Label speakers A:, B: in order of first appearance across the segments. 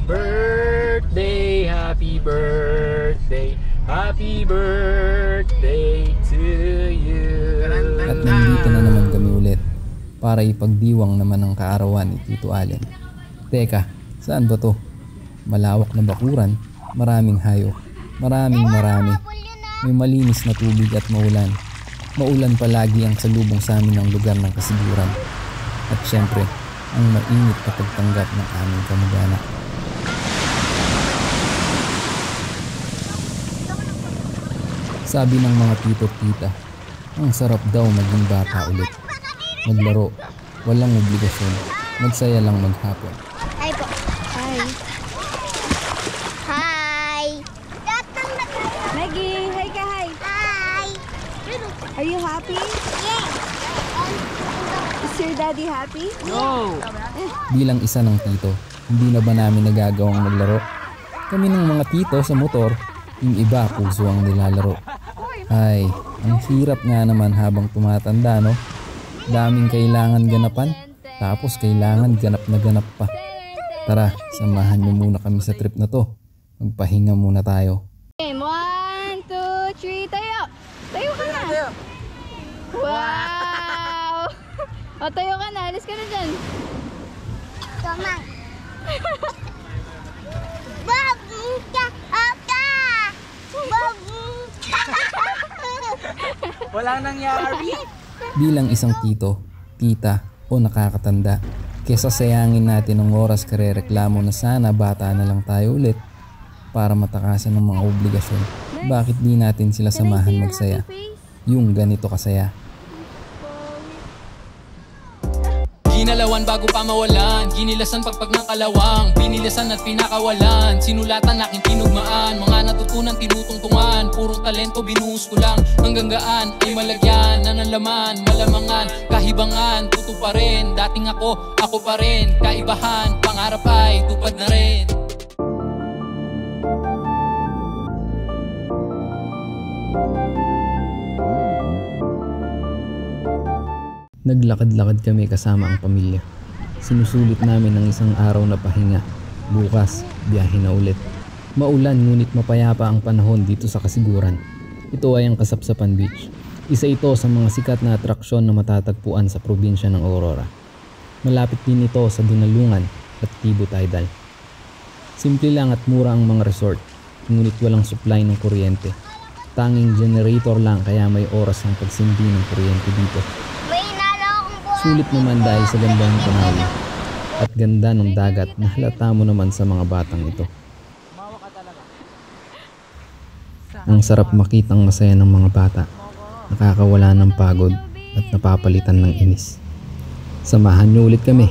A: birthday, happy birthday, happy birthday to you.
B: At nandito na naman kami ulit para ipagdiwang naman ang kaarawan ni Tito Allen. Teka, saan ba to? Malawak na bakuran, maraming hayop, marami. May malinis na tubig at maulan. Maulan palagi ang salubong sa amin ng lugar ng kasiguran. At syempre, ang mainit na pagtanggap ng aming kamag-anak. Sabi ng mga tito at tita, ang sarap daw maging bata ulit. Maglaro, walang obligasyon, magsaya lang maghapon.
C: Hi po. Hi. Hi.
D: Maggie, hi ka, hi.
C: Hi.
D: Are you happy?
C: Yes.
D: Is your daddy happy?
A: No!
B: Bilang isa ng tito, hindi na ba namin nagagawang maglaro? Kami ng mga tito sa motor, yung iba puso ang nilalaro. Ay, ang hirap nga naman habang tumatanda, no? Daming kailangan ganapan, tapos kailangan ganap na ganap pa. Tara, samahan niyo muna kami sa trip na to. Magpahinga muna tayo.
D: Game, 1, 2, 3, tayo! Tayo ka na! Wow! O, tayo ka na, alis ka na dyan.
C: Tama. Bob! Oka! Bob!
A: Walang nangyari.
B: Bilang isang tito, tita o nakakatanda, kesa sayangin natin ang oras karereklamo na sana bata na lang tayo ulit para matakasan ng mga obligasyon, bakit di natin sila samahan magsaya? Yung ganito kasaya.
E: Ginalawan bago pa mawalan, ginilasan pagpag ng kalawang, pinilisan at pinakawalan, sinulatan aking tinugmaan, mga natutunan tinutungtungan, purong talento binuhos ko lang, hanggang gaan ay malagyan, nanalaman, malamangan, kahibangan, tutuparin, dating ako pa rin, kaibahan, pangarap ay tupad na rin.
B: Naglakad-lakad kami kasama ang pamilya. Sinusulit namin ang isang araw na pahinga. Bukas, biyahe na ulit. Maulan ngunit mapayapa ang panahon dito sa Kasiguran. Ito ay ang Kasapsapan Beach. Isa ito sa mga sikat na atraksyon na matatagpuan sa probinsya ng Aurora. Malapit din ito sa Dunalungan at Tibo Tidal. Simple lang at mura ang mga resort, ngunit walang supply ng kuryente. Tanging generator lang kaya may oras ang pagsindi ng kuryente dito. Sulit naman dahil sa ganda ng tanawin at ganda ng dagat na halata mo naman sa mga batang ito. Ang sarap makitang masaya ng mga bata, nakakawala ng pagod at napapalitan ng inis. Samahan niyo ulit kami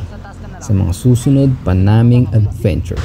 B: sa mga susunod pa naming adventure.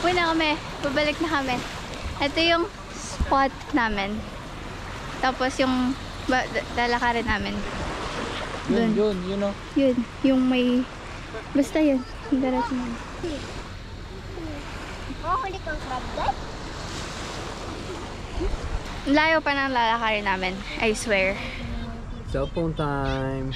D: Uwi na kami. Babalik na kami. Ito yung spot namin. Tapos yung lalakarin namin.
A: Yun, you know.
D: Yun. Yung may... Basta yun. Yung darating yun.
C: Huli kang crab guys.
D: Layo pa ng lalakarin namin. I swear.
A: Cellphone time.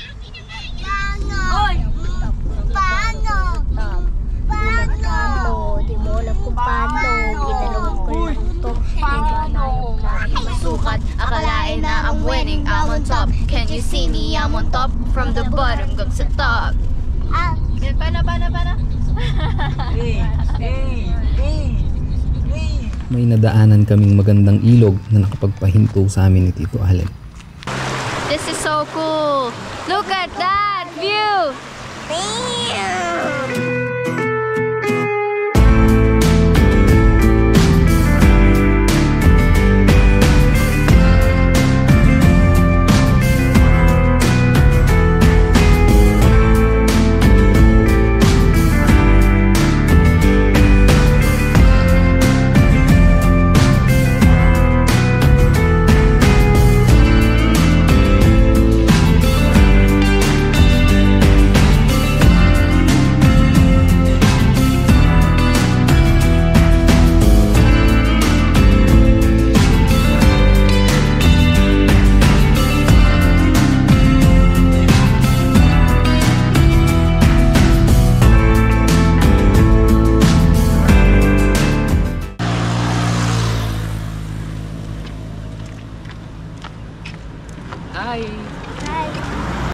C: Paano? Di mo alam kung paano. Ginalawin ko lang ito.
D: Sukat, akalain na I'm winning, I'm on top. Can you see me? I'm on top. From the bottom, go sa top. Yan, paano?
B: May nadaanan kaming magandang ilog na nakapagpahinto sa amin ni Tito Allen.
D: This is so cool. Look at that view.